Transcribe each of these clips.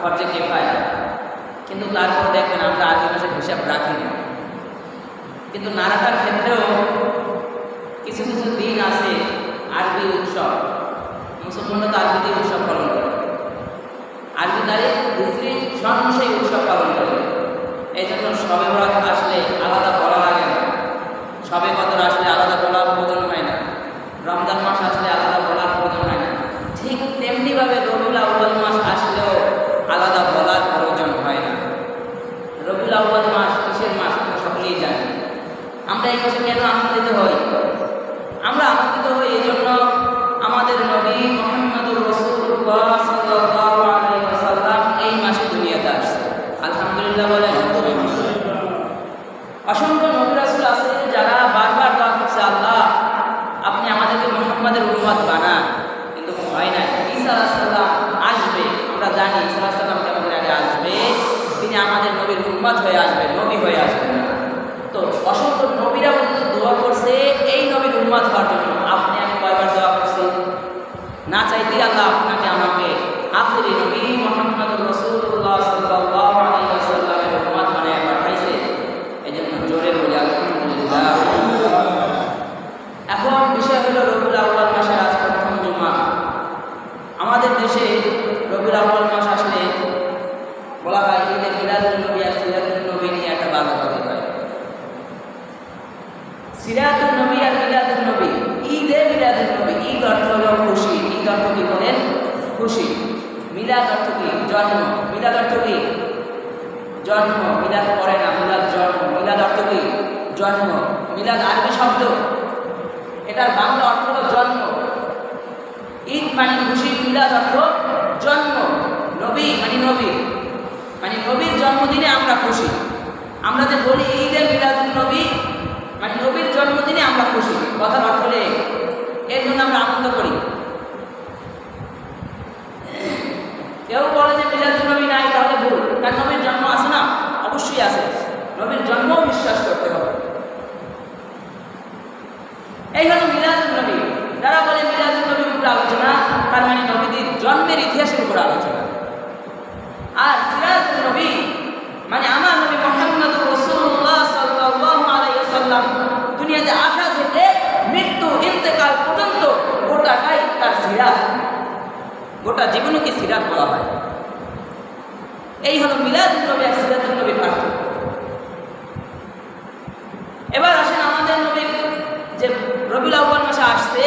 ফরজে কিফায়া, কিন্তু তারপর দেখবেন আমরা আরবি ভাষার হিসাব রাখি না। কিন্তু না রাখার ক্ষেত্রেও কিছু কিছু দিন আছে আরবি উৎসব, মুসলমানরা তো আরবিতে উৎসব পালন করে, আরবি তারিখ হিজরি সন অনুযায়ী উৎসব পালন করে। এই জন্য শবে বরাত আসলে আলাদা বলা লাগে না, শবে কদর আসলে আলাদা বলার প্রয়োজন হয় না, রমজান মাস আসলে আলাদা বলার প্রয়োজন হয় না। ঠিক তেমনিভাবে রবিউল আউয়াল মাস আসলেও আলাদা বলার প্রয়োজন হয় না। রবিউল আউয়াল মাস কিসের মাস আমরা সকলেই জানি। আমরা এই মাসে কেন আনন্দিত হই? আমরা আনন্দিত হই এই জন্য আমাদের নবী মুহাম্মদুর রাসূলুল্লাহ সাল্লাল্লাহু আলাইহি ওয়াসাল্লাম এই মাসে দুনিয়াতে আসছে। আলহামদুলিল্লাহ বলেন। অসংখ্য নবী রাসূল আছে যারা বারবার দোয়া করছে, আল্লাহ আপনি আমাদেরকে মুহাম্মাদের উম্মত বানান, কিন্তু হয় না। ঈসা আলাইহিস সালাম আসবে, আমরা জানি ঈসা আলাইহিস সালাম আমাদের আগে আসবে, তিনি আমাদের নবীর উম্মত হয়ে আসবে, নবী হয়ে আসবে না। তো অসংখ্য নবীরা পর্যন্ত দোয়া করছে এই নবীর উম্মত হওয়ার জন্য। আপনি আমি কয়বার দোয়া করছি? না চাইতে আল্লাহ আপনাকে আমাকে আখিরি নবী মুহাম্মদুর রাসূলুল্লাহ সাল্লাল্লাহু আলাইহি ওয়াসাল্লামের উম্মত বানায় পাঠাইছে। এজন্য জোরে বলি আলহামদুলিল্লাহ। এখন বিষয় হলো রবিউল আউয়াল মাসের আজ প্রথম জুমা। আমাদের দেশে রবিউল আউয়াল মাস আসলে বলা হয় ঈদে মিলাদুন নবী আর সিরাতুন নবী নিয়ে একটা বাজাবাজি হয়। সিরাতুন নবী আর মিলাদুন নবী, ঈদে মিলাদুন নবী। ঈদ অর্থ হলো খুশি, ঈদ অর্থ কি বলেন? খুশি। মিলাদ অর্থ কি? জন্ম। মিলাদ অর্থ কি? জন্ম। মিলাদ পড়ে না, মিলাদ জন্ম। মিলাদ অর্থ কি? জন্ম। মিলাদ আরবি শব্দ, এটার বাংলা অর্থ হলো জন্ম। ঈদ মানে খুশি, মিলাদ অর্থ জন্ম। নবী মানে নবী, মানে নবীর জন্মদিনে আমরা খুশি। আমরা যে বলি ঈদে মিলাদুন নবী, মানে নবীর জন্মদিনে আমরা খুশি, কথার অর্থ হলে এর জন্য আমরা আনন্দ করি। কেউ বলে যে মিলাদুন নবী নাই, তাহলে ভুল। কারণ নবীর জন্ম আছে না, অবশ্যই আছে, নবীর জন্মও বিশ্বাস করতে হবে। এই হলো মিলাদুন নবী। যারা বলে মিলাদুন নবীর উপরে আলোচনা, তার মানে নবীদের জন্মের ইতিহাসের উপর আলোচনা। আর সিরাতুন নবী মানে আমার নবী মুহাম্মদুর রাসূলুল্লাহ সাল্লাল্লাহু আলাইহি ওয়াসাল্লাম দুনিয়াতে আসা থেকে মৃত্যু ইন্তেকাল পর্যন্ত গোটাটাই তার সিরাত, গোটা জীবনকে সিরাত বলা হয়। এই হলো মিলাদুন নবী আর সিরাতুন নবীর পার্থক্য। এবার আসেন আমাদের নবীর যে রবিউল আউয়াল মাসে আসছে,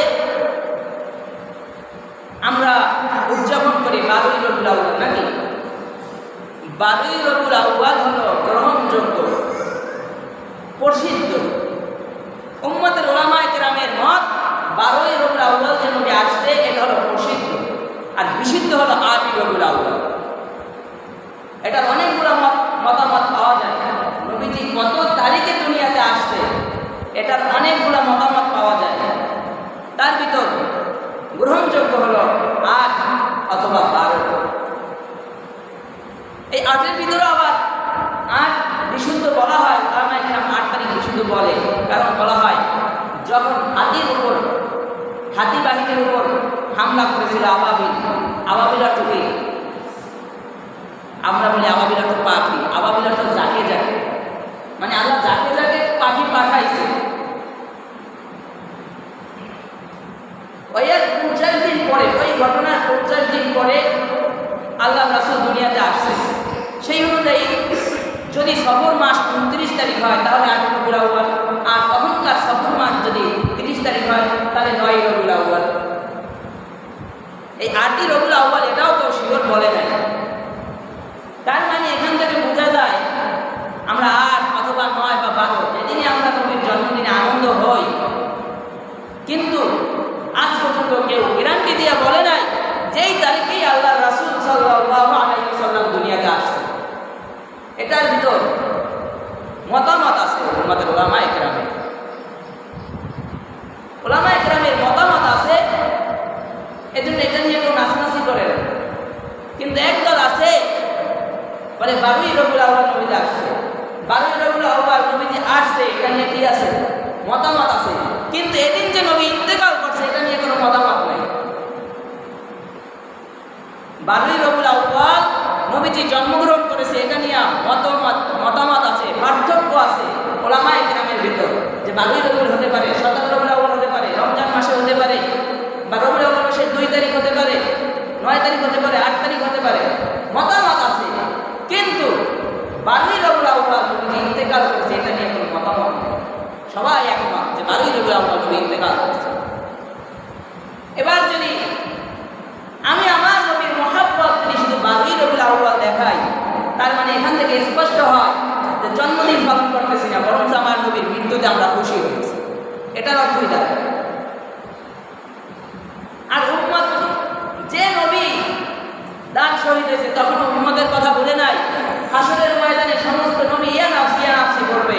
আমরা উদযাপন করি 12ই রবিউল আউয়াল, নাকি? 12ই রবিউল আউয়াল হলো গ্রহণযোগ্য, প্রসিদ্ধ। উম্মতের উলামায়ে কেরামের মত 12ই রবিউল আউয়াল যে নবী আসছে এটা হলো প্রসিদ্ধ, আর বিশুদ্ধ হলো 8ই রবিউল আউয়াল। এটার অনেকগুলো মতামত পাওয়া যায়। নবীজি কত তারিখে দুনিয়াতে আসছে এটার অনেকগুলো মতামত পাওয়া যায়। তার ভিতর গ্রহণযোগ্য হলো 8 অথবা 12। এই 8-এর ভিতরে আবার 8 বিশুদ্ধ বলা হয়, কারণ এখানে 8 তারিখ বিশুদ্ধ বলে, কারণ বলা হয় যখন হাতির উপর, হাতি বাহিনীর উপর হামলা করেছিল আবাবিল। আবাবিল অর্থ কি? আমরা বলি আবাবিল অর্থ পাখি, আবাবিল অর্থ জাকে জাকে, মানে আল্লাহ জাকে জাকে পাখি পাঠাইছে। ওই 50 দিন পরে, ওই ঘটনার 50 দিন পরে আল্লাহ রাসূল দুনিয়াতে আসছে। সেই অনুযায়ী যদি সফর মাস 29 তারিখ হয় তাহলে 8 রবিউল আউয়াল, আর তখনকার সফর মাস যদি 30 তারিখ হয় তাহলে 9 রবিউল আউয়াল। এই 8ই রবিউল আউয়াল এটাও তো শিওর বলে নাই। তার মানে এখান থেকে বোঝা যায় আমরা 8 অথবা 9 বা 12 যেদিনে আমরা নবীর জন্মদিনে আনন্দ হই, কিন্তু আজ পর্যন্ত কেউ গ্যারান্টি দিয়ে বলে নাই যেই তারিখেই আল্লাহর রাসূল সাল্লাল্লাহু আলাইহি ওয়াসাল্লাম দুনিয়াতে আসছে। এটার ভিতর মতামত আছে উম্মতের উলামায়ে কেরামের। উলামায়ে কেরামের মতামত আছে, এজন্য এটা নিয়ে কেউ নাচানাচি করে না। কিন্তু একদল আছে বলে 12ই রবিউল আউয়াল নবীজি আসছে, 12ই রবিউল আউয়াল নবীজি আসছে, এটা নিয়ে কি আছে? মতামত আছে। কিন্তু এদিন যে নবী ইন্তেকাল করছে এটা নিয়ে কোনো মতামত নেই। 12ই রবিউল আউয়াল নবীজি জন্মগ্রহণ করেছে এটা নিয়ে মতামত আছে, পার্থক্য আছে ওলামায়ে কেরামের ভিতর, যে 12ই রবিউল হতে পারে, 17 রবিউল আউয়াল হতে পারে, রমজান মাসে হতে পারে, বা রবিউল আউয়াল মাসের 2 তারিখ হতে পারে, 9 তারিখ হতে পারে, 8 তারিখ হতে পারে, মতামত আছে। কিন্তু 12ই রবিউল আউয়াল নবীজি ইন্তেকাল করেছে এটা নিয়ে কোনো মতামত নেই, সবাই একমত যে 12ই রবিউল আউয়াল নবী ইন্তেকাল করেছে। এবার যদি আমি আমার নবীর মহব্বত যদি শুধু 12ই রবিউল আউয়াল দেখাই, তার মানে এখান থেকে স্পষ্ট হয় যে জন্মদিন পালন করতেছি না, বরং আমার নবীর মৃত্যুতে আমরা খুশি হয়েছি, এটার অর্থই দাঁড়ায়। আর উম্মত, যে নবী দান শহীদ হয়েছে তখন উম্মতের কথা বলে নাই, হাসরের ময়দানে সমস্ত নবী ইয়া নাফসি করবে,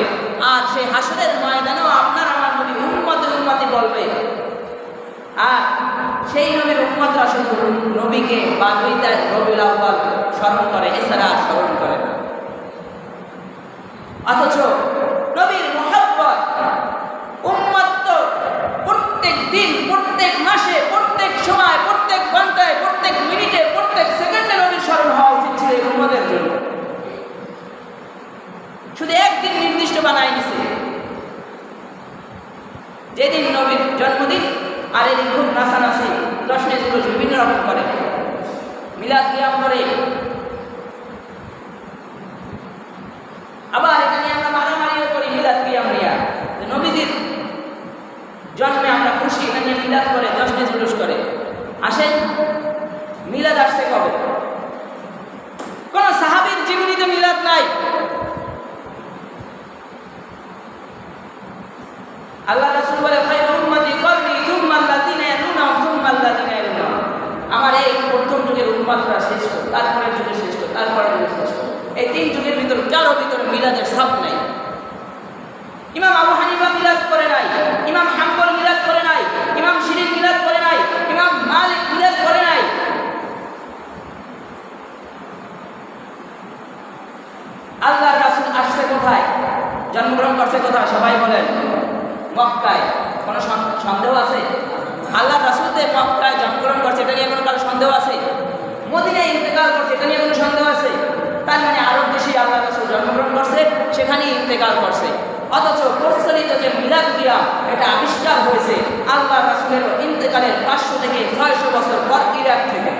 আর সেই হাসরের ময়দানেও আপনার আমার নবী উম্মতে বলবে। আর সেই নবীর উম্মতরা শুধু নবীকে 12ই রবিউল আউয়াল স্মরণ করে, এছাড়া আর স্মরণ করে না। অথচ নবীর মহব্বত উম্মত তো প্রত্যেক দিন, প্রত্যেক মাসে, প্রত্যেক সময়, প্রত্যেক ঘন্টায়, প্রত্যেক মিনিটে, প্রত্যেক সেকেন্ডে নবীর স্মরণ হওয়া উচিত ছিল এই উম্মতের জন্য। শুধু একদিন নির্দিষ্ট বানায় নিছে, যেদিন নবীর জন্মদিন, আর এদিন খুব নাচানাচি, জশ্নে জুলুস বিভিন্ন রকম করে, মিলাদ কিয়াম করে। আবার এটা নিয়ে আমরা মারামারিও করি, মিলাদ কিয়াম নিয়ে, যে নবীজির জন্মে আমরা খুশি, এটা নিয়ে মিলাদ করে, জশ্নে জুলুস করে। আসেন, মিলাদ আসছে কবে? কোন সাহাবীর জীবনীতে মিলাদ নাই। আল্লাহ রাসূল বলে, খায়রুল উম্মতি করনি সুম্মা আল্লাযিনা ইয়ালুনাহুম সুম্মা আল্লাযিনা ইয়ালুনাহুম। আমার এই প্রথম যুগের উম্মতরা শ্রেষ্ঠ, তারপরের যুগে শ্রেষ্ঠ, তারপরের যুগে শ্রেষ্ঠ। এই 3 যুগের ভিতর কারো ভিতরে মিলাদের ছাপ নাই। ইমাম আবু হানিফা মিলাদ করে নাই, ইমাম হাম্বল মিলাদ করে নাই, ইমাম শিরিন মিলাদ করে নাই, ইমাম মালিক মিলাদ করে নাই। আল্লাহর রাসূল আসছে কোথায়? জন্মগ্রহণ করছে কোথায়? সবাই বলেন মক্কায়। কোনো সন্দেহ আছে? আল্লাহর রাসূল তো মক্কায় জন্মগ্রহণ করছে, এটা নিয়ে কোনো কারো সন্দেহ আছে? মদিনায় ইন্তেকাল করছে, এটা নিয়ে কোনো সন্দেহ আছে? তার মানে আরব দেশে আল্লাহর রাসূল জন্মগ্রহণ করছে, সেখানেই ইন্তেকাল করছে। অথচ প্রচলিত যে মিলাদ কিয়াম, এটা আবিষ্কার হয়েছে আল্লাহর রাসূলের ইন্তেকালের 500 থেকে 600 বছর পর ইরাক থেকে।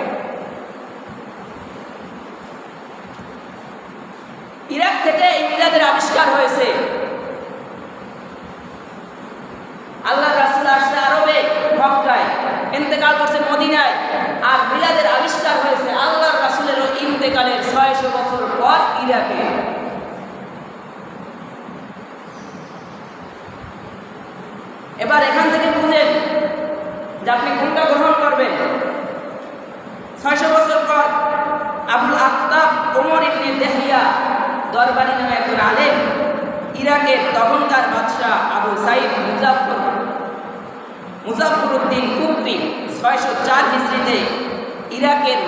ইরাক থেকে এই মিলাদের আবিষ্কার হয়েছে। আল্লাহর রাসূল আসছে আরবে, মক্কায়, ইন্তেকাল করছে মদিনায়, আর মিলাদের আবিষ্কার হয়েছে আল্লাহর রাসূলের ইন্তেকালের 600 বছর পর ইরাকে। এবার এখান থেকে বুঝেন যে আপনি কোনটা গ্রহণ করবেন। 600 বছর পর আবুল আখতাব ওমর ইবনে দেহিয়া দরবারি নামে একজন আলেম, ইরাকের তখনকার বাদশাহ আবু সাইদ মুজাফফরউদ্দিন কুবরি 604 হিজরিতে ইরাকের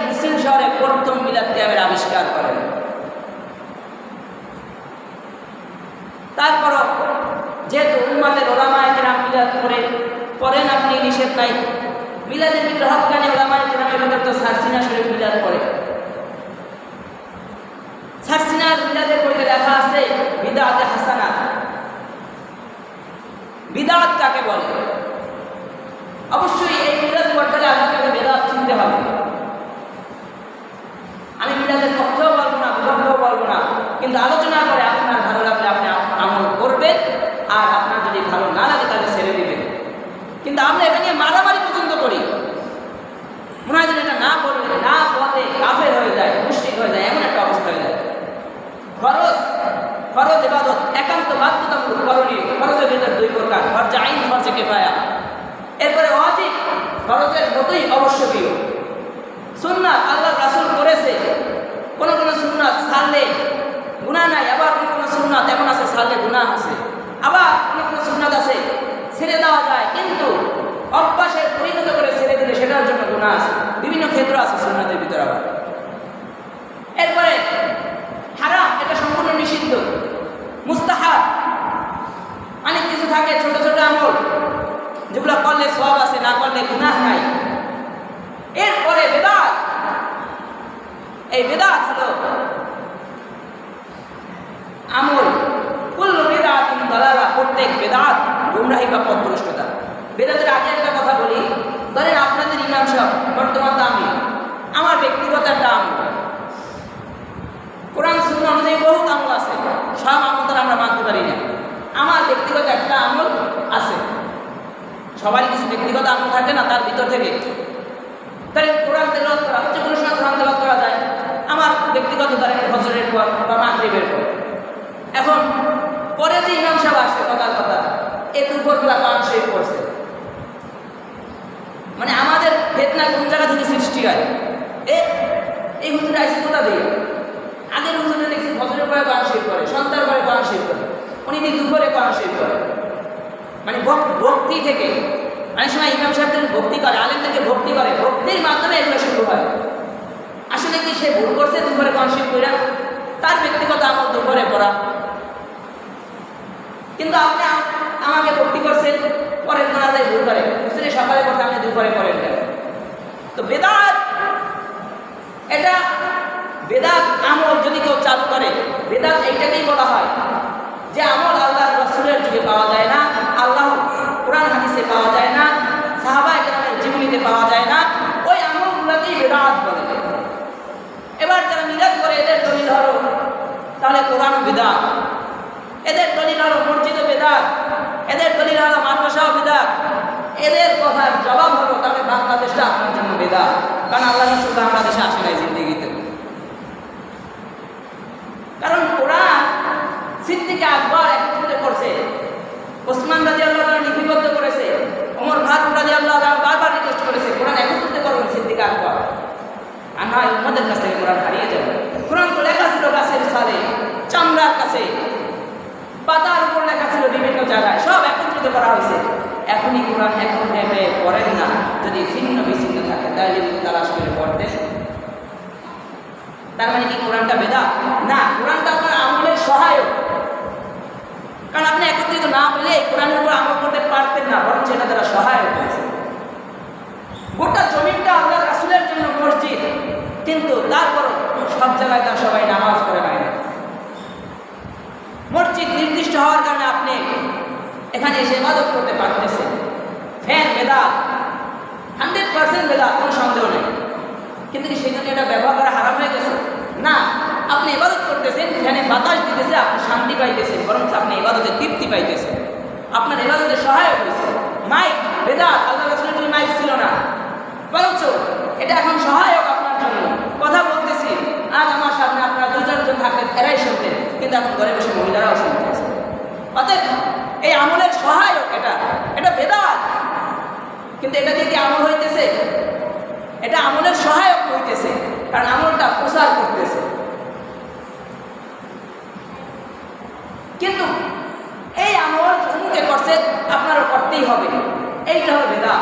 মুসিল শহরে প্রথম মিলাদ কিয়ামের আবিষ্কার করেন। তারপরও যেহেতু উম্মতের ওলামায়ে কেরাম মিলাদ পড়েন, আপনি নিষেধ নাই। মিলাদের ভিতরে হক্কানি ওলামায়ে কেরামের ভিতর তো সারসিনা শরীফ মিলাদ পড়ে। সারসিনার মিলাদের বইতে লেখা আছে বিদআতে হাসানা। বিদআত কাকে বলে? অবশ্যই এই মিলাদ পড়তে গেলে আপনাকে বিদআত চিনতে হবে। আমি মিলাদের পক্ষেও বলবো না, বিপক্ষেও বলবো না, কিন্তু আলোচনা করে আপনার ভালো লাগলে আপনি আমল করবেন, আর আপনার যদি ভালো না লাগে তাহলে ছেড়ে দিবেন। কিন্তু আমরা এটা নিয়ে মারামারি পর্যন্ত করি, মনে হয় যেন এটা না করলে না পথে কাফের হয়ে যায়, মুশরিক হয়ে যায়, এমন একটা অবস্থা হয়ে যায়। ফরজ ইবাদত একান্ত বাধ্যতামূলক করণীয়। ফরজের ভিতর 2 প্রকার, ফরজে আইন, ফরজে কিফায়া। এরপরে ওয়াজিব, ফরজের মতোই অবশ্যকীয়। সুন্নাত আল্লাহর রাসূল করেছে, কোন কোন সুন্নাত ছাড়লে গুনাহ নাই, আবার কোন কোন সুন্নাত এমন আছে ছাড়লে গুনাহ আছে, আবার কোন কোন সুন্নাত আছে ছেড়ে দেওয়া যায়, কিন্তু অভ্যাসের পরিণত করে ছেড়ে দিলে সেটার জন্য গুনাহ আছে। বিভিন্ন ক্ষেত্র আছে সুন্নাতের ভিতরে। আবার এরপরে হারাম, এটা সম্পূর্ণ নিষিদ্ধ। মুস্তাহাব অনেক কিছু থাকে, ছোট ছোট আমল যেগুলো করলে সওয়াব আছে, না করলে গুনাহ নাই। এরপরে বেদাত, এই বেদাত হলো আমল, কুল্লু বিদআতিন দালালা, প্রত্যেক বেদাত গুমরাহি বা পথভ্রষ্টতা। বেদাতের আগে একটা কথা বলি, ধরেন আপনাদের ইমাম সাহেব বর্তমান দামি, আমার ব্যক্তিগত একটা আমল, কোরআন সুন্নাহ অনুযায়ী বহুত আমল আছে, সব আমল তো আমরা মানতে পারি না। আমার ব্যক্তিগত একটা আমল আছে, সবারই কিছু ব্যক্তিগত আমল থাকে না, তার ভিতর থেকে তাই কোরআন তেলাওয়াত করা, যে কোনো সময় কোরআন তেলাওয়াত করা যায়। আমার ব্যক্তিগত ধরেন ফজরের পর বা মাগরিবের পর। এখন পরে যে ইমাম সাহেব আসছে কথার কথা, এ দুপুরবেলা কোরআন শরীফ পড়ছে, মানে আমাদের ফিতনা কোন জায়গা থেকে সৃষ্টি হয়? এই হুজুর আইসি কোথা দিয়ে? আগের হুজুরে দেখছি ফজরের পরে কোরআন শরীফ করে, সন্ধ্যার পরে কোরআন শরীফ করে, উনি দুপুরে কোরআন শরীফ করে, মানে ভক্তি থেকে। অনেক সময় ইমাম সাহেবদের ভক্তি করে, আলেমদেরকে ভক্তি করে, ভক্তির মাধ্যমে এগুলো শুরু হয়। আসলে কি সে ভুল করছে দুপুরে কোরআন শরীফ পড়া? তার ব্যক্তিগত আমল দুপুরে পড়া। কিন্তু আপনি আমাকে ভক্তি করছেন, পরের কোরআনে ভুল করে, হুজুরে সকালে পড়তে আপনি দুপুরে পড়েন কেন? তো বেদাত, এটা বেদাত আমল যদি কেউ চালু করে, বেদাত এইটাকেই বলা হয় যে আমল আল্লাহ রাসূলের যুগে পাওয়া যায় না, আল্লাহ কোরআন হাদিসে পাওয়া যায় না, সাহাবায়ে কেরামের জীবনীতে পাওয়া যায় না, ওই আমলগুলোকেই বেদাত বলে। এবার যারা মিলাদ করে, এদের দলিল হলো তাহলে কোরআনও বেদাত, এদের দলিল হলো মসজিদও বেদাত, এদের দলিল হলো মাদ্রাসাও বেদাত। এদের কথার জবাব হলো তাহলে বাংলাদেশটা আপনার জন্য বেদাত, কারণ আল্লাহ রাসূল বাংলাদেশে আসে নাই জিন্দেগিতে। কারণ কোরআন সিদ্দিক আকবর একত্রিত করছে, ওসমান রাদিয়াল্লাহু আনহু লিপিবদ্ধ করেছে, ওমর ফারুক রাদিয়াল্লাহু আনহু বারবার রিকোয়েস্ট করেছে কোরআন একত্রিত করুন সিদ্দিক আকবর, আর নয় উম্মতের কাছ থেকে কোরআন হারিয়ে যাবে। কোরআন তো লেখা ছিল গাছের ছালে, চামড়ার কাছে, পাতার উপর লেখা ছিল বিভিন্ন জায়গায়, সব একত্রিত করা হয়েছে। এখনই কোরআন একত্রিত পড়েন না, যদি ছিন্ন বিচ্ছিন্ন থাকে তাহলে তালাশ করে পড়তে। তার মানে কি কোরআনটা বেদাত? না, কোরআনটা আপনার আমলের সহায়ক। কারণ আপনি একত্রিত না পেলে কোরআনের উপর আমল করতে পারতেন না, বরং সেটা তারা সহায়ক হয়েছে। গোটা জমিনটা আল্লাহ রাসূলের জন্য মসজিদ, কিন্তু তারপরও সব জায়গায় তার সবাই নামাজ পড়ে হয় না। মসজিদ নির্দিষ্ট হওয়ার কারণে আপনি এখানে এসে ইবাদত করতে পারতেছেন। ফ্যান বেদাত, 100% বেদাত, কোনো সন্দেহ নেই। কিন্তু কি সেই জন্য এটা ব্যবহার করা হারাম হয়ে গেছে? না, আপনি ইবাদত করতেছেন, ফ্যানে বাতাস দিতেছে, আপনি শান্তি পাইতেছেন, বরং আপনি ইবাদতে তৃপ্তি পাইতেছেন, আপনার ইবাদতে সহায়ক হয়েছে। মাইক বেদাত, আল্লাহ রাসূলের জন্য মাইক ছিল না, বরং এটা এখন সহায়ক আপনার জন্য। কথা বলতেছি, আজ আমার সামনে আপনারা 2-4 থাকতেন, এরাই শুনতেন, কিন্তু এখন ঘরে বসে মহিলারাও শুনতেছে। অতএব এই আমলের সহায়ক, এটা বেদাত, কিন্তু এটা দিয়ে কি আমল হইতেছে? এটা আমলের সহায়ক হইতেছে, কারণ আমলটা প্রচার করতেছে। কিন্তু এই আমল অমুকে করছে, আপনারও করতেই হবে, এইটা হলো বেদাত।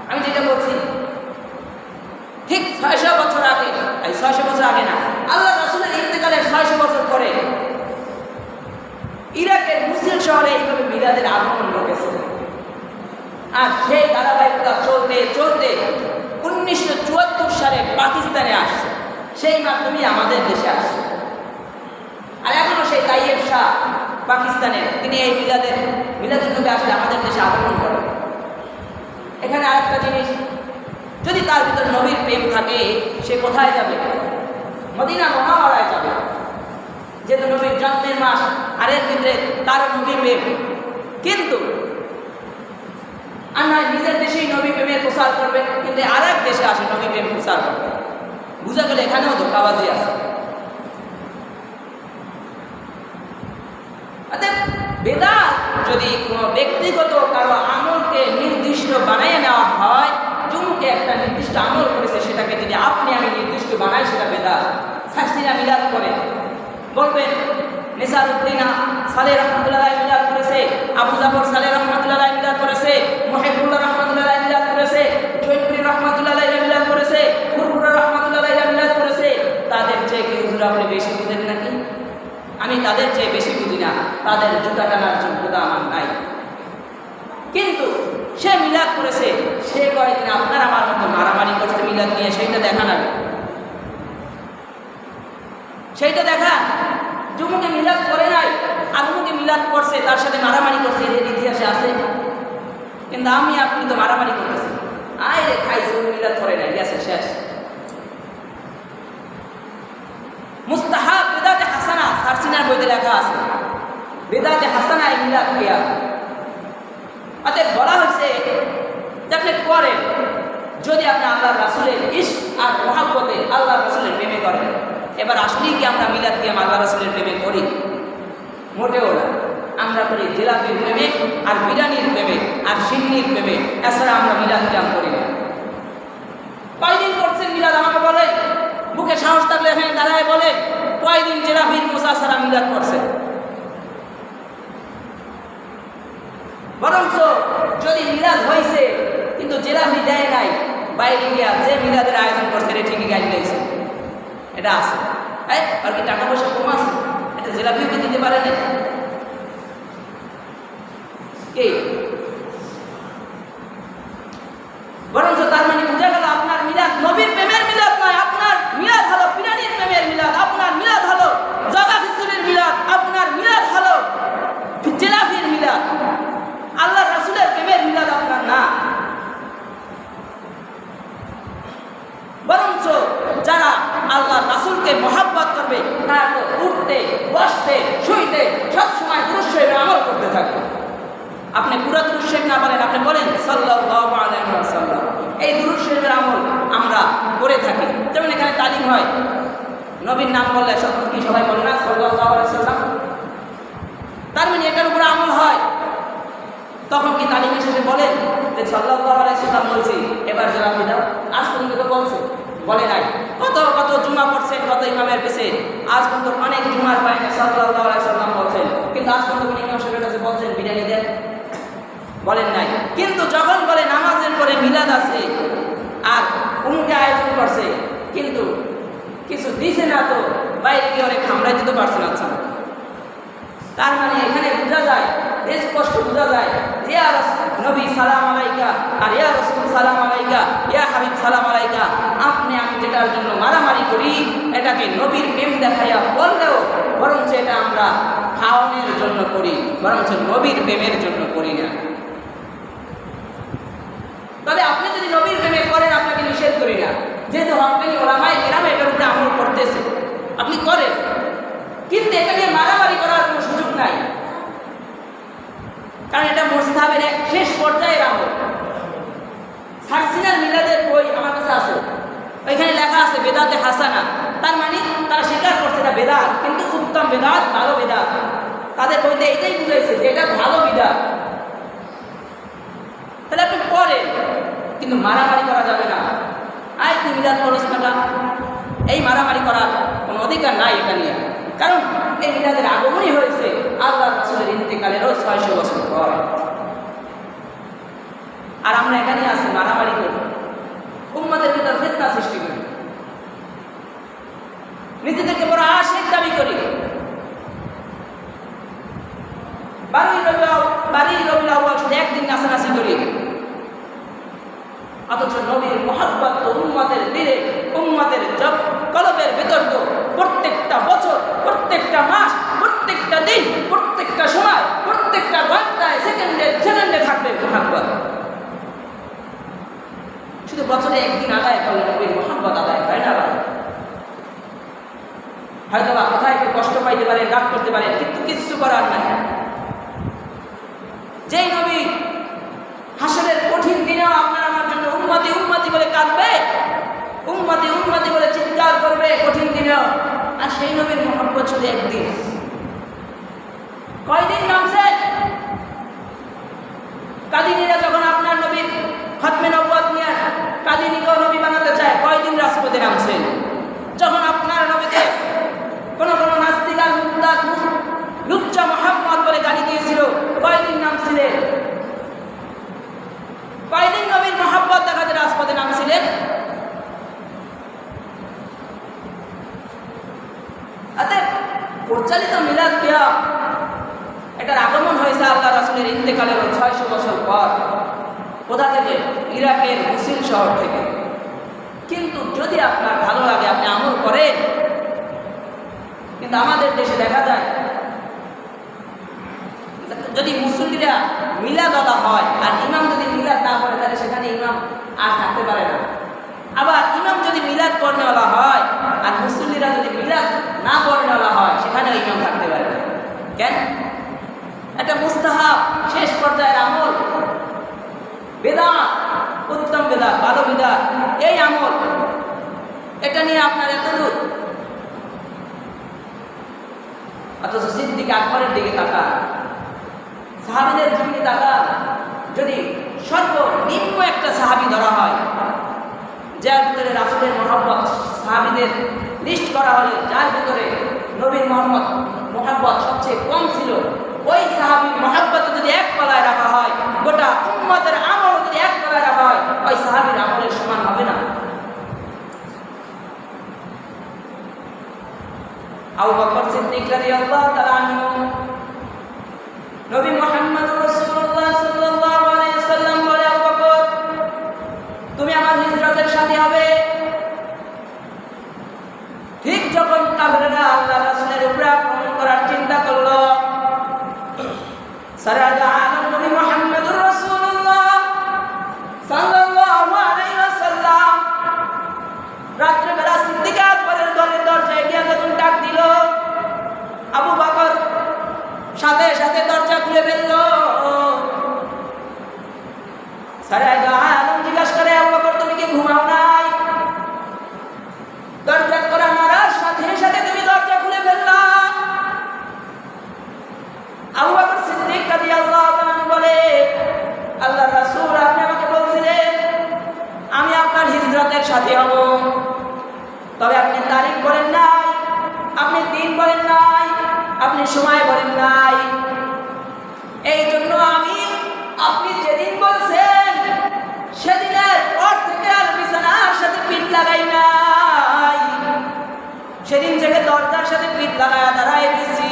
আমি যেটা বলছি, ঠিক 600 বছর আগে, 600 বছর আগে না, আল্লাহ রাসূলের ইন্তেকালের 600 বছর পরে ইরাকের মুসলিম শহরে এইভাবে মিলাদের আগমন ঘটেছে। আর সেই ধারাবাহিকতা চলতে চলতে 1974 সালে পাকিস্তানে আসছে, সেই মাধ্যমেই আমাদের দেশে আসছে। আর এখনো সেই তাইয়েব শাহ পাকিস্তানের, তিনি এই মিলাদের নবী আসলে আমাদের দেশে আগমন করেন। এখানে আরেকটা জিনিস, যদি তার ভিতর নবীর প্রেম থাকে, সে কোথায় যাবে? মদিনা মুনাওয়ারায় যাবে, যেহেতু নবীর জন্মের মাস, আর এর ভিতরে তার নবী প্রেম। কিন্তু আর নয় নিজের দেশেই নবী প্রেমের প্রচার করবে, কিন্তু আর এক দেশে আসে নবী প্রেম প্রচার করবে। বুঝা গেলে এখানেও ধোঁকাবাজি আছে। অর্থাৎ বেদাত যদি কোনো ব্যক্তিগত কারো আমলকে নির্দিষ্ট বানিয়ে নেওয়া হয়, জুমুকে একটা নির্দিষ্ট আমল করেছে, সেটাকে যদি আপনি আমি নির্দিষ্ট বানাই, সেটা বেদাত। সাসিরা মিলাদ করে, বলবেন নিসারউদ্দিন সালেহ রহমাতুল্লাহ মিলাদ করেছে, আবু জাফর সালেহ রহমাতুল্লাহ মিলাদ করেছে, মুহিবুল্লাহ রহমাতুল্লাহ মিলাদ করেছে, জৈনুল রহমাতুল্লাহ মিলাদ করেছে, ফুরফুরা রহমাতুল্লাহ মিলাদ করেছে। তাদের চেয়ে কি হুজুর আপনি বেশি বুঝেন নাকি? আমি তাদের চেয়ে বেশি বুঝি না, তাদের জুতা টানার যোগ্যতা আমার নাই। কিন্তু সে মিলাদ করেছে, সে কয়েকদিন আপনার আমার মতো মারামারি করছে মিলাদ নিয়ে, সেইটা দেখা যাবে। সেইটা দেখান। যুমুকে মিলাদ করে নাই আর অমুকে মিলাদ করছে, তার সাথে মারামারি করছে, এর ইতিহাসে আছে। কিন্তু আমি আপনি তো মারামারি করতেছি, আয় রে খাইছে, মিলাদ করে নাই, গেছে শেষ। মুস্তাহাব বিদআতে হাসানা সারসিনার বইতে লেখা আছে, বিদআতে হাসানা এই মিলাদ কিয়া। অতএব বলা হয়েছে যে আপনি করেন যদি আপনি আল্লাহর রাসূলের ইশক আর মহব্বতে আল্লাহর রাসূলের প্রেমে করেন। এবার আসলেই কি আমরা মিলাদ কিয়াম আল্লাহ রাসূলের প্রেমে করি? মোটেও না। আমরা করি জিলাপির প্রেমে আর বিরিয়ানির প্রেমে আর সিন্নির প্রেমে, এছাড়া আমরা মিলাদ কিয়াম করি না। কয়দিন করছেন মিলাদ আমাকে বলেন, বুকে সাহস থাকলে এখানে দাঁড়ায় বলেন কয়দিন জিলাপির মোসা ছাড়া মিলাদ করছেন? বরঞ্চ যদি মিলাদ হয়েছে কিন্তু জিলাপি দেয় নাই, বাইরে গিয়া যে মিলাদের আয়োজন করছে রে ঠিকই গাইড দিয়েছে, এটা আছে। আর কি টাকা পয়সা কম আছে, এটা জিলাপিও কি দিতে পারে না? কি বরঞ্চ তার মানে বোঝা গেল আপনার মিলাদ নবীর প্রেমের মিলাদ নয়, আপনার মিলাদ হলো বিরিয়ানির প্রেমের মিলাদ, আপনার মিলাদ হলো জগা খিচুড়ির মিলাদ, আপনার মিলাদ হলো জিলাপির মিলাদ। আল্লাহ রাসূলের প্রেমের মিলাদ আপনার না। বরঞ্চ যারা আল্লাহ রাসূলকে মহব্বত করবে তারা তো উঠতে বসতে শুইতে সবসময় দুরূদ শরীফের আমল করতে থাকবে। আপনি পুরো দুরূদ শরীফ না পারেন, আপনি বলেন সাল্লাল্লাহু আলাইহি ওয়াসাল্লাম। এই দুরূদ শরীফের আমল আমরা করে থাকি। যেমন এখানে তালিম হয়, নবীর নাম বললে সকল কি সবাই বলে না সাল্লাল্লাহু আলাইহি ওয়াসাল্লাম? তার মানে এটার উপর আমল হয়। তখন কি তালিমের শেষে বলেন যে সাল্লাল্লাহু আলাইহি ওয়াসাল্লাম বলছি, এবার জবাব দাও? আজ পর্যন্ত তো বলছে, বলে নাই। কত কত জুমা পড়ছেন কত ইমামের পিছে, আজ পর্যন্ত অনেক জুমার পায়নি সাল্লাল্লাহু আলাইহি ওয়াসাল্লাম বলছেন, কিন্তু আজ পর্যন্ত কোন ইমাম সাহেবের কাছে বলছেন বিরিয়ানি দেন? বলেন নাই। কিন্তু যখন বলে নামাজের পরে মিলাদ আছে আর উমুকে আয়োজন করছে, কিন্তু কিছু দিছে না, তো বাইরে গিয়ে অনেক খামড়াই দিতে পারছে না। আচ্ছা, তার মানে এখানে বোঝা যায়, স্পষ্ট বোঝা যায় যে ইয়া নবী সালাম আলাইকা আর ইয়া রাসূল সালাম আলাইকা, ইয়া হাবিব সালাম আলাইকা, আপনি আমি যেটার জন্য মারামারি করি এটাকে নবীর প্রেম দেখাইয়া বললেও বরঞ্চ এটা আমরা খাওয়ানোর জন্য করি, বরঞ্চ নবীর প্রেমের জন্য করি না। তবে আপনি যদি নবীর প্রেমে করেন আপনাকে নিষেধ করি না, যেহেতু হক্কানি ওলামায়ে কেরাম এটার উপরে আমল করতেছে, আপনি করেন, কিন্তু এটা নিয়ে মারামারি করার কোনো সুযোগ নাই। কারণ এটা মুস্তাহাবের এক শেষ পর্যায়ের আমল। সারসিনার মিলাদের বই আমার কাছে আছে, ওইখানে লেখা আছে বেদাতে হাসানা। তার মানে তারা স্বীকার করছে এটা বেদাত, কিন্তু উত্তম বেদাত, ভালো বেদাত। তাদের বইতে এটাই বুঝাইছে যে এটা ভালো বিদাত। তাহলে আপনি পড়েন, কিন্তু মারামারি করা যাবে না। আয় তুই মিলাদ পড়স না, এই মারামারি করার কোনো অধিকার নাই এটা নিয়ে। কারণ এই মিলাদের আগমনই হয়েছে আল্লাহ রাসূলের ইন্তেকালেরও 600 বছর পর। আর আমরা এটা নিয়ে আসি মারামারি করি, উম্মতের ভিতর ফিতনা সৃষ্টি করি, নিজেদেরকে বড় আশিক দাবি করি। বারোই রবিউল আউয়াল শুধু একদিন নাচানাচি করি, অথচ নবীর মহব্বত তো উম্মতের দিলে, উম্মতের কলবের ভিতর তো প্রত্যেকটা বছর, প্রত্যেকটা মাস, প্রত্যেকটা দিন, প্রত্যেকটা সময়, প্রত্যেকটা ঘন্টায়, সেকেন্ডে থাকবে মহব্বত। শুধু বছরে একদিন আদায় করলে নবীর মহব্বত আদায় হয় না। হয়তো বা কোথায় একটু কষ্ট পাইতে পারেন, রাগ করতে পারেন, কিন্তু কিচ্ছু করার নাই। যেই নবী হাসরের কঠিন দিনেও আপনার আমার জন্য উম্মতি উম্মতি বলে কাঁদবে, উম্মতি উম্মতি বলে চিৎকার করবে কঠিন দিনেও, আর সেই নবীর মহব্বত শুধু একদিন। কয়দিন নামছেন? কাদিনীরা যখন আপনার নবীর খতমে নবুয়ত নিয়ে কাদিনীকেও নবী বানাতে চায়, কয়দিন রাজপথে নামছেন? যখন আপনার নবীকে কোনো নাস্তিক আর মুরতাদ লুচ্চা মুহাম্মদ বলে গালি দিয়েছিল, কয়দিন নামছিলেন? কয়দিন নবীর মহব্বত দেখাতে রাজপথে নামছিলেন? পরিচালিত মিলাদ কিয়াম এটার আগমন হয়েছে আল্লাহ রাসূলের ইন্তেকালের 600 বছর পর। কোথা থেকে? ইরাকের মুসিল শহর থেকে। কিন্তু যদি আপনার ভালো লাগে, আপনি আমল করেন, কিন্তু আমাদের দেশে দেখা যায় যদি মুসল্লিরা মিলাদ আদা হয় আর ইমাম যদি মিলাদ না পড়ে তাহলে সেখানে ইমাম আর থাকতে পারে না। আবার ইমাম যদি মিলাদ পড়নেওয়ালা হয় আর মুসল্লিরা যদি মিলাদ না পড়নেওয়ালা হয় সেখানেও ইমাম থাকতে পারে না। কেন? একটা মুস্তাহাব শেষ পর্যায়ের আমল, বেদাত, উত্তম বেদাত, ভালো বেদাত, এই আমল, এটা নিয়ে আপনার এত দূর। অথচ সিদ্দিক আকবরের দিকে তাকান, সাহাবীদের জীবনে তাকান, যদি সর্বনিম্ন একটা সাহাবী ধরা হয় যার ভিতরে রাসূলের মহব্বত, সাহাবীদের লিস্ট করা হলে যার ভিতরে নবীর মহব্বত সবচেয়ে কম ছিল, ওই সাহাবীর মহব্বত যদি এক পালায় রাখা হয়, গোটা উম্মতের আমল যদি এক পালায় রাখা হয়, ওই সাহাবীর আমলের সমান হবে না। আবু বকর সিদ্দিক রাদিয়াল্লাহু তাআলা আনহু, নবী মুহাম্মদ রাসূলুল্লাহ সাল্লাল্লাহু আলাইহি ওয়াসাল্লাম বলে, আবু বকর তুমি আমার হিজরতের সাথী হবে। ঠিক যখন কাফেররা আল্লাহ রাসূলের উপরে আক্রমণ করার চিন্তা করলো, সারাদা আলম নবী মুহাম্মদ রাসূলুল্লাহ সাল্লাল্লাহু আলাইহি ওয়াসাল্লাম রাত্রেবেলা সিদ্দিক আকবরের দরজায় গিয়ে যখন ডাক দিল, আবু বকর সাথে সাথে দরজা খুলে ফেলল। সারাদা আলম জিজ্ঞাসা করে, আবু বকর তুমি কি ঘুমাও নাই? দরজা করা নাড়ার সাথে সাথে তুমি দরজা খুলে ফেললা। আবু বকর সিদ্দিক রাদিয়াল্লাহু তাআলা বলে, আল্লাহর রাসূল আপনি আমাকে বলছিলেন আমি আপনার হিজরতের সাথী হব, তবে আপনি তারিখ বলেন নাই, আপনি দিন বলেন নাই, আপনি সময় বলেন নাই। এই জন্য আমি আপনি যেদিন বলছেন সেদিনের পর থেকে আর বিছানার সাথে পিঠ লাগাই নাই, সেদিন থেকে দরজার সাথে পিঠ লাগায়া দাঁড়ায় গেছি।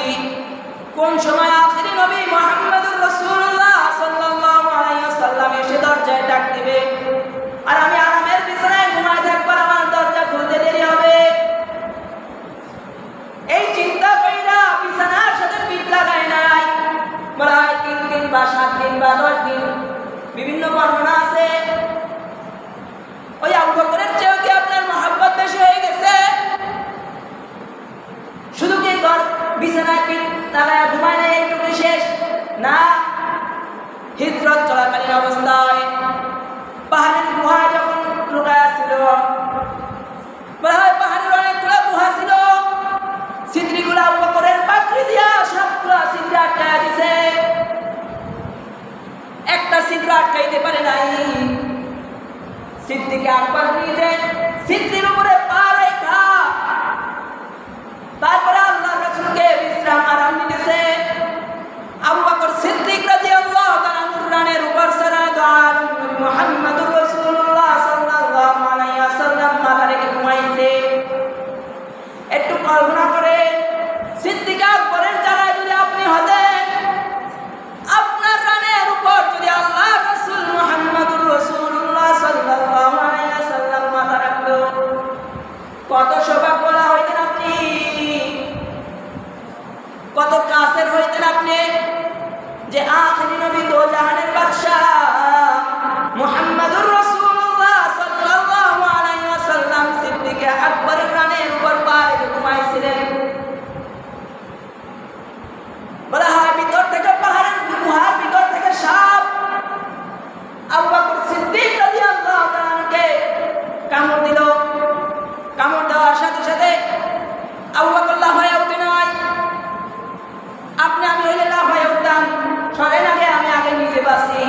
কোন সময় আখিরি নবী মুহাম্মদুর রাসূলুল্লাহ সাল্লাল্লাহু আলাইহি ওয়াসাল্লাম এসে দরজায় ডাক দিবে আর আমি আরামের বিছানায় ঘুমায় থাকবার আমার দরজা খুলতে দেরি হবে, এই চিন্তা কইরা বিছানার সাথে পিঠ লাগায় নাই। বলা হয় 3 দিন বা 7 দিন বা 10 দিন, বিভিন্ন বর্ণনা আছে। ওই আবু বকরের চেয়েও কি আপনার মহব্বত বেশি হয়ে গেছে? শুধু কি বিছানায় পিঠ লাগায় ঘুমায় নাই এইটুকু শেষ না, হিজরত চলাকালীন অবস্থায় পাহাড়ের গুহায় যখন লুকায়া ছিল, বলা হয় পাহাড়ের অনেকগুলো গুহা ছিল, ছিদ্রিগুলো আবু বকরের পাকড়ি দিয়া সবগুলো ছিদ্র আটকায়া দিছে, একটা ছিদ্র আটকাইতে পারে নাই। সিদ্দিক আকবর নিজে ছিদ্রির উপরে পা রেখা তারপরে আল্লাহর রাসূলকে বিশ্রাম আরাম দিতেছে। আবু বকর সিদ্দিক রাদিয়াল্লাহু তাআলা রানের উপর সারাদা আলম নবী মুহাম্মদুর রাসূলুল্লাহ সাল্লাল্লাহু আলাইহি ওয়াসাল্লাম মাথা রেখে ঘুমাইছে। একটু কল্পনা করে সিদ্দিক আকবরের জায়গায় যদি আপনি হতেন, আপনার রানের উপর যদি আল্লাহর রাসূল মুহাম্মদুর রাসূলুল্লাহ সাল্লাল্লাহু আলাইহি ওয়াসাল্লাম মাথা রাখতো, কত সৌভাগ্যবান হইতেন আপনি, কত কাছের হইতেন আপনি যে আখিরি নবী দো জাহানের বাদশা মুহাম্মদুর রাসূলুল্লাহ সাল্লাল্লাহু আলাইহি ওয়াসাল্লাম সিদ্দিক আকবরের রানের উপর পা রেখে ঘুমাইছিলেন। বলা হয় ভিতর থেকে পাহাড়ের গুহার ভিতর থেকে সাপ আবু বকর সিদ্দিক রাদিয়াল্লাহু তাআলাকে কামড় দিল। কামড় দেওয়ার সাথে সাথে আবু বকর লাফায়া উঠে নাই, আপনি আমি হইলে লাফায়া উঠতাম, সরেন আগে, আমি আগে নিজে বাঁচি।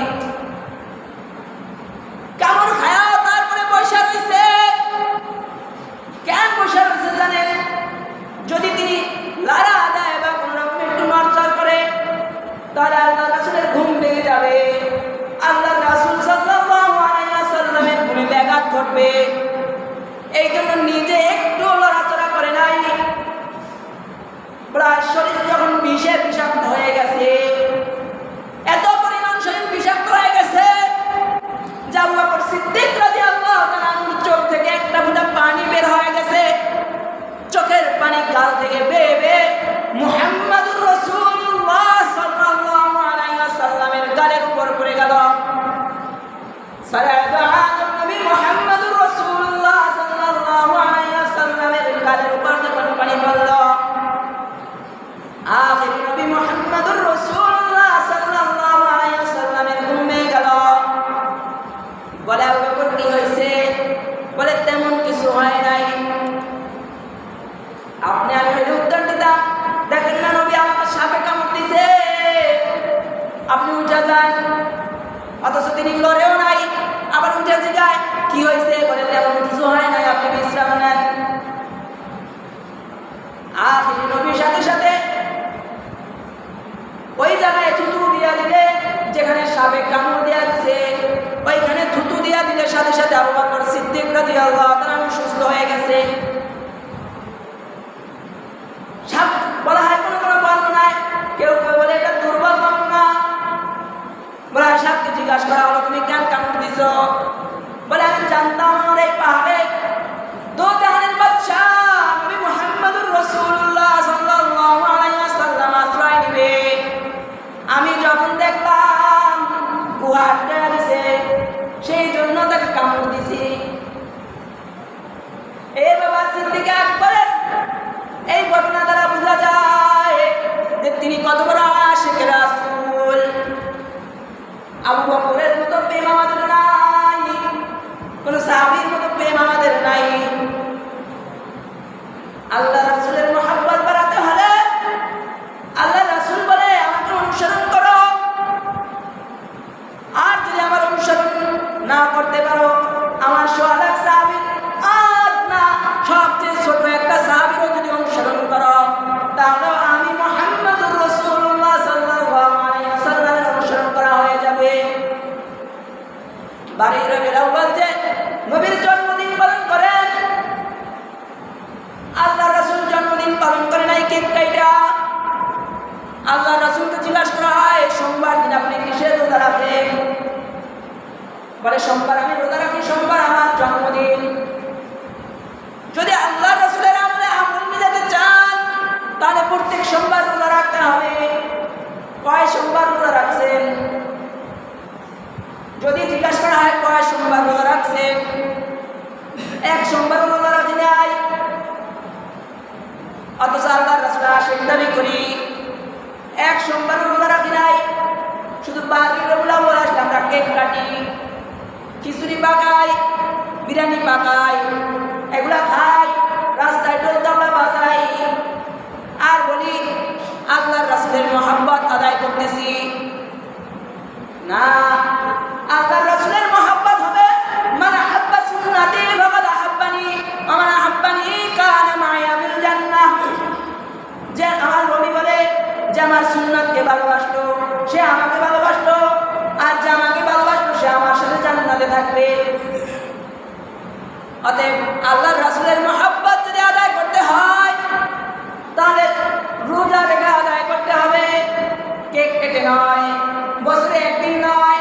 নবী মুহাম্মদুর রাসূলুল্লাহ সাল্লাল্লাহু আলাইহি ওয়াসাল্লামের গালের উপর যখন পানি পড়ল, আখির নবী মুহাম্মদুর রাসূলুল্লাহ সাল্লাল্লাহু আলাইহি ওয়াসাল্লামের ঘুম ভেঙে গেল। বলে, আবু বকর কি হয়েছে? বলে, তেমন কিছু হয় নাই। আপনি আমি হইলে উত্তর দিতাম, দেখেন না নবী আমাকে সাপে কামড় দিছে, আপনি উঠে যান। অথচ তিনি লড়েও নাই, আবার উঠে জিগায় কি হয়েছে? বলে, তেমন কিছু হয় নাই, আপনি বিশ্রাম নেন। আর তিনি নবীর সাথে সাথে ওই জায়গায় থুতু দিয়া দিলে, যেখানে সাপে কামড় দেয়া দিছে ওইখানে থুতু দিয়া দিলে সাথে সাথে আবু বকর সিদ্দিক রাদিয়াল্লাহু তাআলা সুস্থ হয়ে গেছে। সাপ বলা হয় কোনো কোনো বর্ণনায়, কেউ কেউ বলে এটা দুর্বল বর্ণনা। বলে, সাপকে জিজ্ঞাসা করা হলো, তুমি কেন কামড় দিছ? বলে, আমি জানতাম আমার এই পাহাড়ে দো জাহানের বাদশা নবী মুহাম্মদুর রাসূলুল্লাহ সাল্লাল্লাহু আলাইহি ওয়াসাল্লাম আশ্রয় নিবে। আমি যখন দেখলাম গুহা আটকে দিছে, সেই জন্য তাকে কামড় দিছি। এ বাবা সিদ্দিক আকবরের এই ঘটনা দ্বারা বোঝা যায় যে তিনি কত বড় আশিক রাসূল। আবু বকরের মতো প্রেম আমাদের নাই, কোন সাহাবীর মতো প্রেম আমাদের নাই। আল্লাহ রাসূলের মহব্বত বাড়াতে হলে আল্লাহ রাসূল বলে আমাকে অনুসরণ করো, আর যদি আমার অনুসরণ না করতে পারো, আমার সোয়ালাক সাহাবী আর না সবচেয়ে ছোট একটা সাহাবীরও যদি অনুসরণ করো, তাহলে আমি মুহাম্মদুর রাসূলুল্লাহ সাল্লাল্লাহু আলাইহি ওয়াসাল্লামের অনুসরণ করা হয়ে যাবে। বারোই রবিউল আউয়াল যে নবীর জন্মদিন পালন করেন, আল্লাহ রাসূল জন্মদিন পালন করে নাই, কেক কাইটা। আল্লাহ রাসূলকে জিজ্ঞাসা করা হয়, সোমবার দিন আপনি কিসের রোজা রাখেন? বলে, সোমবার আমি রোজা রাখি, সোমবার আমার জন্মদিন। যদি আল্লাহ রাসূলের আমলে আমল মিলাতে চান, তাহলে প্রত্যেক সোমবার রোজা রাখতে হবে। কয় সোমবার রোজা রাখছেন? যদি জিজ্ঞাসা করা হয় কয় সোমবার রোজা রাখছেন, এক সোমবার রোজা রাখি নাই। অথচ আল্লাহ রাসূল আশিক দাবি করি, এক সোমবার রোজা রাখি নাই। শুধু বারোই রবিউল আউয়াল আসলে আমরা কেক কাটি, খিচুড়ি পাকাই, বিরিয়ানি পাকাই, এগুলা খাই, রাস্তায় ঢোল তাবলা বাজাই, আর বলি আল্লাহর রাসূলের মহব্বত আদায় করতেছি। না, আল্লাহর রাসূলের মহব্বত হবে মান আহাব্বা সুন্নতি ফাকাদ আহাব্বানি ওয়া মান আহাব্বানি কানা মাইয়া ফিল জান্নাহ। যে আমার নবী বলে যে আমার সুন্নাতকে ভালোবাসলো সে আমাকে ভালোবাসলো, আর যে আমাকে ভালোবাসলো সে আমার সাথে জান্নাতে থাকবে। অতএব আল্লাহর রাসূলের মহব্বত যদি আদায় করতে হয়, তাহলে রোজা রেখে আদায় করতে হবে, কেক কেটে নয়, বছরে একদিন নয়।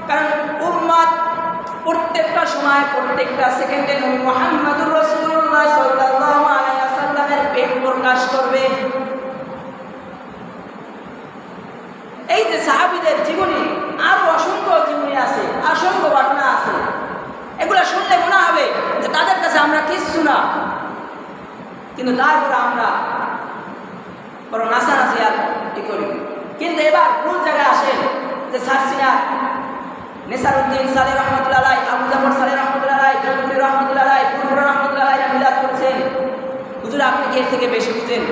কারণ উম্মত প্রত্যেকটা সময় প্রত্যেকটা সেকেন্ডে নবী মুহাম্মদুর রাসূলুল্লাহ সাল্লাল্লাহু আলাইহি ওয়াসাল্লামের প্রেম প্রকাশ করবে। এই যে সাহাবীদের জীবনী, আরো অসংখ্য জীবনী আছে, অসংখ্য ঘটনা আছে, এগুলো শুনলে মনে হবে যে তাদের কাছে আমরা কিচ্ছু না, কিন্তু তারপরে আমরা বড় নাচানাচি আর কি করি। কিন্তু এবার কোন জায়গায় আসেন যে সারসিনা নেসারউদ্দিন সালেহ রহমতুল্লাহ আলাইহি, আবু জাফর সালেহ রহমতুল্লাহ আলাইহি, জয়পুরি রহমতুল্লাহ আলাইহি, পুরপুরা রহমতুল্লাহ আলাইহি মিলাদ করেছেন। হুজুর আপনি কি এর থেকে বেশি বুঝেন?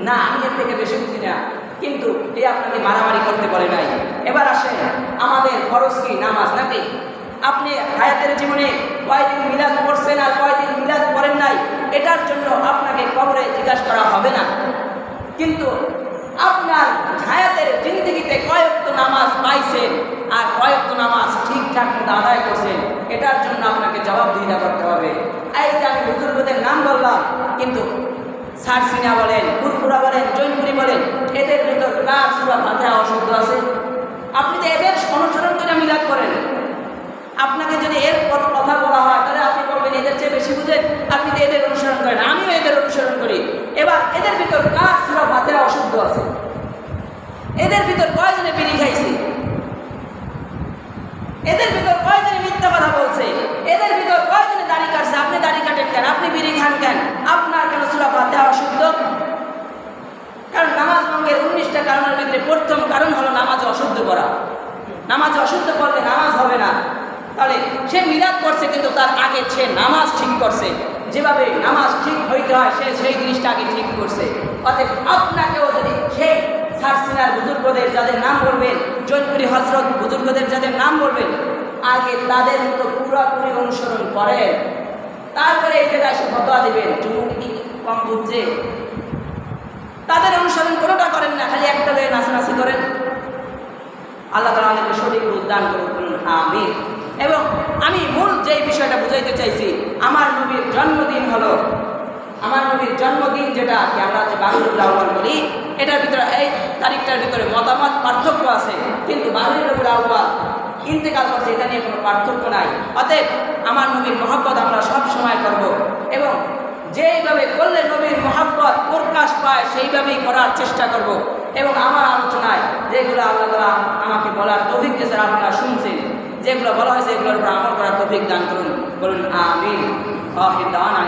না, আমি এর থেকে বেশি বুঝি না, কিন্তু এই আপনাকে মারামারি করতে বলে নাই। এবার আসেন, আমাদের ফরজ কি? নামাজ নাকি? আপনি হায়াতের জীবনে কয়দিন মিলাদ পড়ছেন আর কয়দিন মিলাদ পড়েন নাই, এটার জন্য আপনাকে কবরে জিজ্ঞাসা করা হবে না। কিন্তু আপনার হায়াতের জিন্দেগিতে কয়েকত নামাজ পাইছেন আর কয়েকত নামাজ ঠিকঠাক মতো আদায় করছেন, এটার জন্য আপনাকে জবাবদিহিতা করতে হবে। এই যে আমি বুজুর্গদের নাম বললাম, কিন্তু সারসিনা বলেন, পুরপুরা বলেন, জৈনপুরি বলেন, এদের ভিতর কার সূরা ফাতিহা অশুদ্ধ আছে? আপনি তো এদের অনুসরণ করে মিলাদ করেন। আপনাকে যদি এর কথা বলা হয়, তাহলে আপনি বলবেন এদের চেয়ে বেশি বুঝেন, আপনি তো এদের অনুসরণ করেন, আমিও এদের অনুসরণ করি। এবার এদের ভিতর কার সূরা ফাতিহা অশুদ্ধ আছে? এদের ভিতর কয়জনে বিড়ি খাইছে? এদের ভিতর কয়জনে মিথ্যা কথা বলছে। এদের ভিতর কয়জনে দাড়ি কাটছে? আপনি দাড়ি কাটেন কেন? আপনি বিড়ি খান কেন? আপনার কেন সূরা ফাতিহা অশুদ্ধ? কারণ নামাজ ভঙ্গের 19টা কারণের ভিতরে প্রথম কারণ হলো নামাজ অশুদ্ধ করা। নামাজ অশুদ্ধ করলে নামাজ হবে না। তাহলে সে মিলাদ করছে, কিন্তু তার আগে সে নামাজ ঠিক করছে। যেভাবে নামাজ ঠিক হইতে হয় সে সেই জিনিসটা আগে ঠিক করছে। অতএব আপনাকেও যদি সেই সারসিনার বুজুর্গদের যাদের নাম বলবেন, জৈনপুরি হজরত বুজুর্গদের যাদের নাম বলবেন, আগে তাদের মতো পুরোপুরি অনুসরণ করেন, তারপরে এই জায়গায় এসে ফতোয়া দেবেন। যুবক কি কম বুঝছে? তাদের অনুসরণ কোনোটা করেন না, খালি একটা লয়ে নাচানাচি করেন। আল্লাহ তাআলা আমাদেরকে সঠিক বুঝ দান করুন, বলুন আমিন। এবং আমি মূল যেই বিষয়টা বুঝাইতে চাইছি, আমার নবীর জন্মদিন হলো, আমার নবীর জন্মদিন যেটা কি আমরা যে বারুল আউয়াল বলি, এটার ভিতরে এই তারিখটার ভিতরে মতামত পার্থক্য আছে, কিন্তু বারুল আউয়াল ইন্তেকাল করছে, এটা নিয়ে কোনো পার্থক্য নাই। অতএব আমার নবীর মহব্বত আমরা সব সময় করব, এবং যেইভাবে করলে নবীর মহব্বত প্রকাশ পায় সেইভাবেই করার চেষ্টা করব। এবং আমার আলোচনায় যেগুলো আল্লাহ তাআলা আমাকে বলার তৌফিক দিয়েছে, আপনারা শুনছেন, যেগুলো বলা হয়েছে এগুলোর উপর আমল করার তৌফিক দান করুন, বলুন আমিন। আখির দাওয়ানা